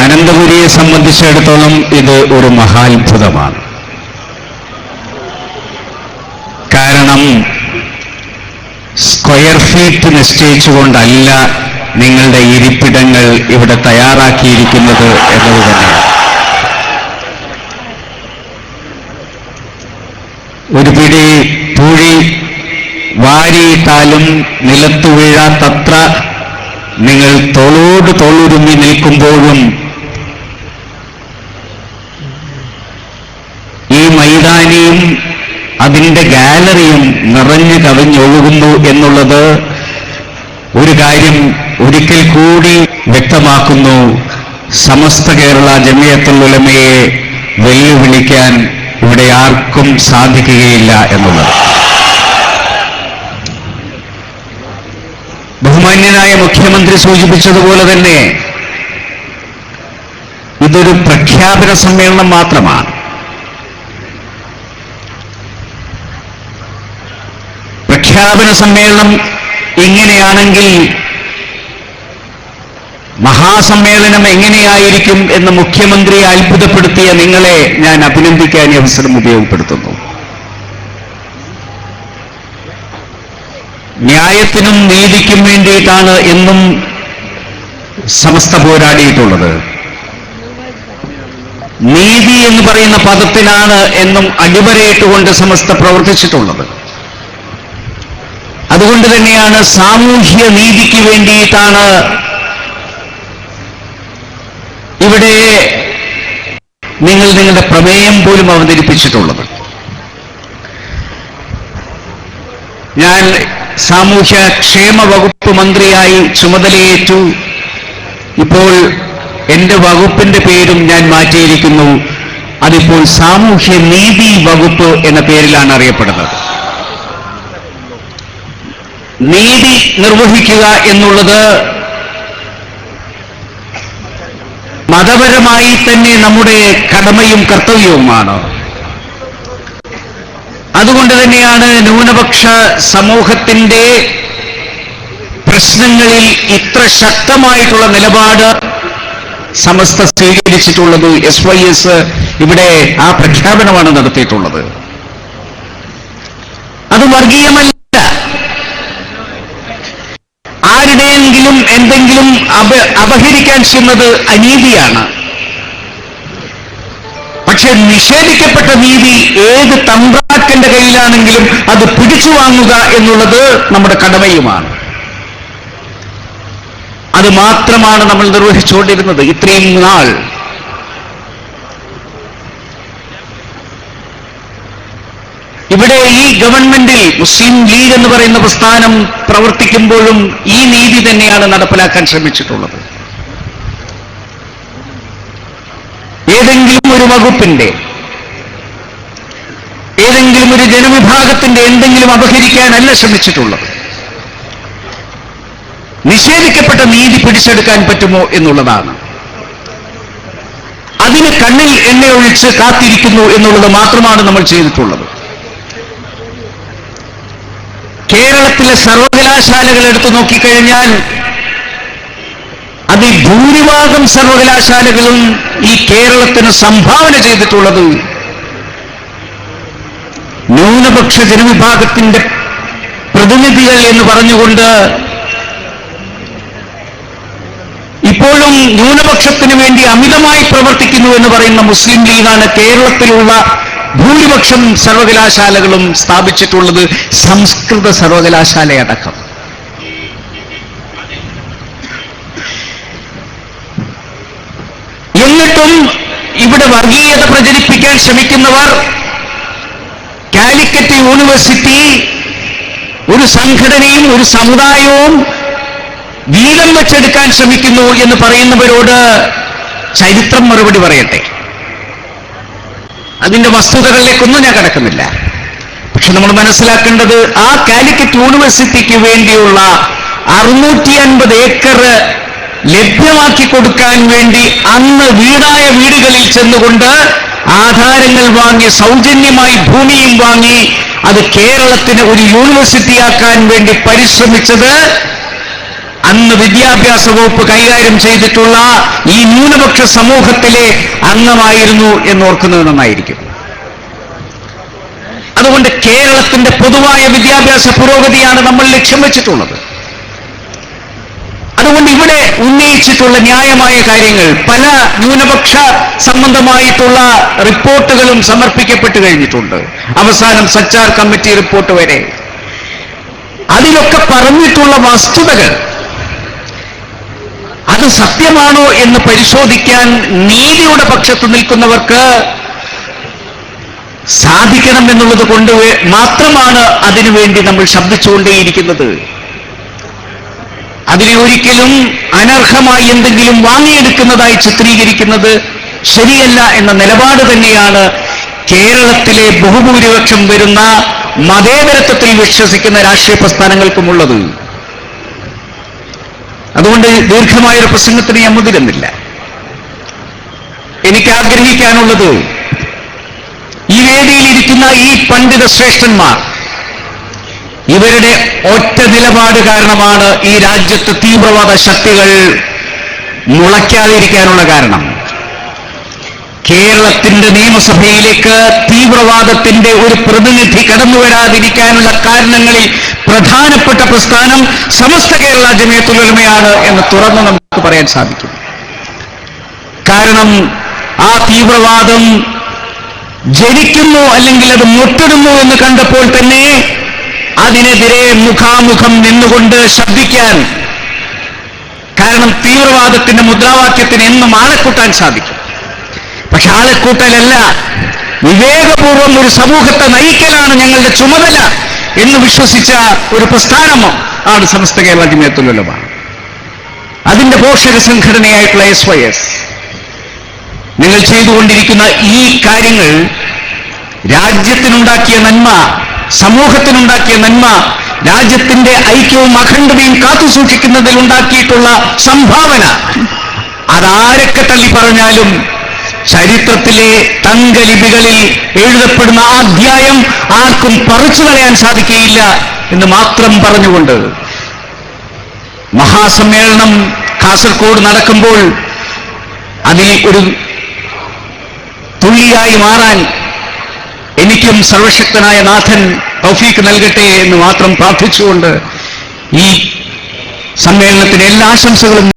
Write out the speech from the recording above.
അനന്തപുരിയെ സംബന്ധിച്ചിടത്തോളം ഇത് ഒരു മഹാത്ഭുതമാണ്. കാരണം സ്ക്വയർ ഫീറ്റ് നിശ്ചയിച്ചുകൊണ്ടല്ല നിങ്ങളുടെ ഇരിപ്പിടങ്ങൾ ഇവിടെ തയ്യാറാക്കിയിരിക്കുന്നത് എന്നത് തന്നെയാണ്. ഒരു പിടി പൂഴി വാരിയിട്ടാലും നിലത്തു വീഴാത്തത്ര നിങ്ങൾ തോളോട് തോളുരുമ്മി നിൽക്കുമ്പോഴും ഈ മൈതാനിയും അതിൻ്റെ ഗാലറിയും നിറഞ്ഞു കവിഞ്ഞൊഴുകുന്നു എന്നുള്ളത് ഒരു കാര്യം ഒരിക്കൽ കൂടി വ്യക്തമാക്കുന്നു. സമസ്ത കേരള ജമിയത്തുൽ ഉലമയെ വെല്ലുവിളിക്കാൻ ഇവിടെ ആർക്കും സാധിക്കുകയില്ല എന്നുള്ളത്. ബഹുമാന്യനായ മുഖ്യമന്ത്രി സൂചിപ്പിച്ചതുപോലെ തന്നെ ഇതൊരു പ്രഖ്യാപന സമ്മേളനം മാത്രമാണ്. പ്രഖ്യാപന സമ്മേളനം ഇങ്ങനെയാണെങ്കിൽ മഹാസമ്മേളനം എങ്ങനെയായിരിക്കും എന്ന് മുഖ്യമന്ത്രിയെ അത്ഭുതപ്പെടുത്തിയ നിങ്ങളെ ഞാൻ അഭിനന്ദിക്കാൻ ഈ അവസരം ഉപയോഗപ്പെടുത്തുന്നു. ന്യായത്തിനും നീതിക്കും വേണ്ടിയിട്ടാണ് എന്നും സമസ്ത പോരാടിയിട്ടുള്ളത്. നീതി എന്ന് പറയുന്ന പദത്തിനാണ് എന്നും അടിവരയിട്ടുകൊണ്ട് സമസ്ത പ്രവർത്തിച്ചിട്ടുള്ളത്. അതുകൊണ്ട് തന്നെയാണ് സാമൂഹ്യ നീതിക്ക് വേണ്ടിയിട്ടാണ് ഇവിടെ നിങ്ങൾ നിങ്ങളുടെ പ്രമേയം പോലും അവതരിപ്പിച്ചിട്ടുള്ളത്. ഞാൻ സാമൂഹ്യ ക്ഷേമ വകുപ്പ് മന്ത്രിയായി ചുമതലയേറ്റു. ഇപ്പോൾ എന്റെ വകുപ്പിന്റെ പേരും ഞാൻ മാറ്റിയിരിക്കുന്നു. അതിപ്പോൾ സാമൂഹ്യ നീതി വകുപ്പ് എന്ന പേരിലാണ് അറിയപ്പെടുന്നത്. നീതി നിർവഹിക്കുക എന്നുള്ളത് മതപരമായി തന്നെ നമ്മുടെ കടമയും കർത്തവ്യവുമാണ്. അതുകൊണ്ട് തന്നെയാണ് ന്യൂനപക്ഷ സമൂഹത്തിന്റെ പ്രശ്നങ്ങളിൽ ഇത്ര ശക്തമായിട്ടുള്ള നിലപാട് സമസ്ത സ്വീകരിച്ചിട്ടുള്ളത്. SYS ഇവിടെ ആ പ്രഖ്യാപനമാണ് നടത്തിയിട്ടുള്ളത്. അത് വർഗീയമല്ല. ആരുടെയെങ്കിലും എന്തെങ്കിലും അപഹരിക്കാൻ ചെയ്യുന്നത് അനീതിയാണ്. പക്ഷെ നിഷേധിക്കപ്പെട്ട നീതി ഏത് തമ്പ്രാക്കന്റെ കയ്യിലാണെങ്കിലും അത് പിടിച്ചു വാങ്ങുക എന്നുള്ളത് നമ്മുടെ കടമയുമാണ്. അത് മാത്രമാണ് നമ്മൾ നിർവഹിച്ചുകൊണ്ടിരുന്നത് ഇത്രയും നാൾ. ഇവിടെ ഈ ഗവൺമെന്റിൽ മുസ്ലിം ലീഗ് എന്ന് പറയുന്ന പ്രസ്ഥാനം പ്രവർത്തിക്കുമ്പോഴും ഈ നീതി തന്നെയാണ് നടപ്പിലാക്കാൻ ശ്രമിച്ചിട്ടുള്ളത്. ഏതെങ്കിലും ഒരു വകുപ്പിന്റെ, ഏതെങ്കിലും ഒരു ജനവിഭാഗത്തിന്റെ എന്തെങ്കിലും അപഹരിക്കാനല്ല ശ്രമിച്ചിട്ടുള്ളത്. നിഷേധിക്കപ്പെട്ട നീതി പിടിച്ചെടുക്കാൻ പറ്റുമോ എന്നുള്ളതാണ്. അതിന് കണ്ണിൽ എണ്ണയൊഴിച്ച് കാത്തിരിക്കുന്നു എന്നുള്ളത് മാത്രമാണ് നമ്മൾ ചെയ്തിട്ടുള്ളത്. കേരളത്തിലെ സർവകലാശാലകൾ എടുത്തു നോക്കിക്കഴിഞ്ഞാൽ അതിൽ ഭൂരിഭാഗം സർവകലാശാലകളും ഈ കേരളത്തിന് സംഭാവന ചെയ്തിട്ടുള്ളത് ന്യൂനപക്ഷ ജനവിഭാഗത്തിന്റെ പ്രതിനിധികൾ എന്ന് പറഞ്ഞുകൊണ്ട് ഇപ്പോഴും ന്യൂനപക്ഷത്തിന് വേണ്ടി അമിതമായി പ്രവർത്തിക്കുന്നു എന്ന് പറയുന്ന മുസ്ലിം ലീഗാണ് കേരളത്തിലുള്ള ഭൂരിപക്ഷം സർവകലാശാലകളും സ്ഥാപിച്ചിട്ടുള്ളത്, സംസ്കൃത സർവകലാശാലയടക്കം. എന്നിട്ടും ഇവിടെ വർഗീയത പ്രചരിപ്പിക്കാൻ ശ്രമിക്കുന്നവർ കാലിക്കറ്റ് യൂണിവേഴ്സിറ്റി ഒരു സംഘടനയും ഒരു സമുദായവും വീതം വെച്ചെടുക്കാൻ ശ്രമിക്കുന്നു എന്ന് പറയുന്നവരോട് ചരിത്രം മറുപടി പറയട്ടെ. അതിന്റെ വസ്തുതകളിലേക്കൊന്നും ഞാൻ കടക്കുന്നില്ല. പക്ഷെ നമ്മൾ മനസ്സിലാക്കേണ്ടത് ആ കാലിക്കറ്റ് യൂണിവേഴ്സിറ്റിക്ക് വേണ്ടിയുള്ള 650 ഏക്കർ ലഭ്യമാക്കി കൊടുക്കാൻ വേണ്ടി അന്ന് വീടായ വീടുകളിൽ ചെന്നുകൊണ്ട് ആധാരങ്ങൾ വാങ്ങി സൗജന്യമായി ഭൂമിയും വാങ്ങി അത് കേരളത്തിന് ഒരു യൂണിവേഴ്സിറ്റിയാക്കാൻ വേണ്ടി പരിശ്രമിച്ചത് അന്ന് വിദ്യാഭ്യാസ വകുപ്പ് കൈകാര്യം ചെയ്തിട്ടുള്ള ഈ ന്യൂനപക്ഷ സമൂഹത്തിലെ അംഗമായിരുന്നു എന്നോർക്കുന്നത് നന്നായിരിക്കും. അതുകൊണ്ട് കേരളത്തിന്റെ പൊതുവായ വിദ്യാഭ്യാസ പുരോഗതിയാണ് നമ്മൾ ലക്ഷ്യം വെച്ചിട്ടുള്ളത്. അതുകൊണ്ട് ഇവിടെ ഉന്നയിച്ചിട്ടുള്ള ന്യായമായ കാര്യങ്ങൾ, പല ന്യൂനപക്ഷ സംബന്ധമായിട്ടുള്ള റിപ്പോർട്ടുകളും സമർപ്പിക്കപ്പെട്ടു കഴിഞ്ഞിട്ടുണ്ട്, അവസാനം സച്ചാർ കമ്മിറ്റി റിപ്പോർട്ട് വരെ. അതിലൊക്കെ പറഞ്ഞിട്ടുള്ള വസ്തുതകൾ അത് സത്യമാണോ എന്ന് പരിശോധിക്കാൻ നീതിയുടെ പക്ഷത്ത് നിൽക്കുന്നവർക്ക് സാധിക്കണം എന്നുള്ളത് കൊണ്ട് മാത്രമാണ് അതിനുവേണ്ടി നമ്മൾ ശബ്ദിച്ചുകൊണ്ടേയിരിക്കുന്നത്. അതിനെ ഒരിക്കലും അനർഹമായി എന്തെങ്കിലും വാങ്ങിയെടുക്കുന്നതായി ചിത്രീകരിക്കുന്നത് ശരിയല്ല എന്ന നിലപാട് തന്നെയാണ് കേരളത്തിലെ ബഹുഭൂരിപക്ഷം വരുന്ന മതേതരത്വത്തിൽ വിശ്വസിക്കുന്ന രാഷ്ട്രീയ പ്രസ്ഥാനങ്ങൾക്കുമുള്ളത്. അതുകൊണ്ട് ദീർഘമായൊരു പ്രസംഗത്തിന് ഞാൻ മുതിരുന്നില്ല. എനിക്ക് ആഗ്രഹിക്കാനുള്ളത്, ഈ വേദിയിലിരിക്കുന്ന ഈ പണ്ഡിത ശ്രേഷ്ഠന്മാർ, ഇവരുടെ ഒറ്റ നിലപാട് കാരണമാണ് ഈ രാജ്യത്ത് തീവ്രവാദ ശക്തികൾ മുളയ്ക്കാതിരിക്കാനുള്ള കാരണം. കേരളത്തിന്റെ നിയമസഭയിലേക്ക് തീവ്രവാദത്തിന്റെ ഒരു പ്രതിനിധി കടന്നു വരാതിരിക്കാനുള്ള കാരണങ്ങളിൽ പ്രധാനപ്പെട്ട പ്രസ്ഥാനം സമസ്ത കേരള ജമിയത്തുൽ ഉലമയാണ് എന്ന് തുറന്ന് നമുക്ക് പറയാൻ സാധിക്കും. കാരണം ആ തീവ്രവാദം ജനിക്കുന്നു അല്ലെങ്കിൽ അത് മുട്ടിടുന്നു എന്ന് കണ്ടപ്പോൾ തന്നെ അതിനെതിരെ മുഖാമുഖം നിന്നുകൊണ്ട് ശബ്ദിക്കാൻ, കാരണം തീവ്രവാദത്തിന്റെ മുദ്രാവാക്യത്തിന് എന്നും ആളെക്കൂട്ടാൻ സാധിക്കും. പക്ഷെ ആളെക്കൂട്ടലല്ല, വിവേകപൂർവം ഒരു സമൂഹത്തെ നയിക്കലാണ് ഞങ്ങളുടെ ചുമതല എന്ന് വിശ്വസിച്ച ഒരു പ്രസ്ഥാനം ആണ് സമസ്ത കേരള ജമിയത്തുൽ ഉലമ. അതിന്റെ പോഷക സംഘടനയായിട്ടുള്ള SYS. നിങ്ങൾ ചെയ്തുകൊണ്ടിരിക്കുന്ന ഈ കാര്യങ്ങൾ രാജ്യത്തിനുണ്ടാക്കിയ നന്മ, സമൂഹത്തിനുണ്ടാക്കിയ നന്മ, രാജ്യത്തിന്റെ ഐക്യവും അഖണ്ഡതയും കാത്തുസൂക്ഷിക്കുന്നതിൽ ഉണ്ടാക്കിയിട്ടുള്ള സംഭാവന, അതാരൊക്കെ തള്ളി പറഞ്ഞാലും ചരിത്രത്തിലെ തങ്കലിപികളിൽ എഴുതപ്പെടുന്ന ആ അധ്യായം ആർക്കും പറിച്ചു കളയാൻ സാധിക്കുകയില്ല എന്ന് മാത്രം പറഞ്ഞുകൊണ്ട്, മഹാസമ്മേളനം കാസർഗോഡ് നടക്കുമ്പോൾ അതിൽ ഒരു തുള്ളിയായി മാറാൻ എനിക്കും സർവശക്തനായ നാഥൻ തൗഫീക്ക് നൽകട്ടെ എന്ന് മാത്രം പ്രാർത്ഥിച്ചുകൊണ്ട് ഈ സമ്മേളനത്തിന് എല്ലാ ആശംസകളും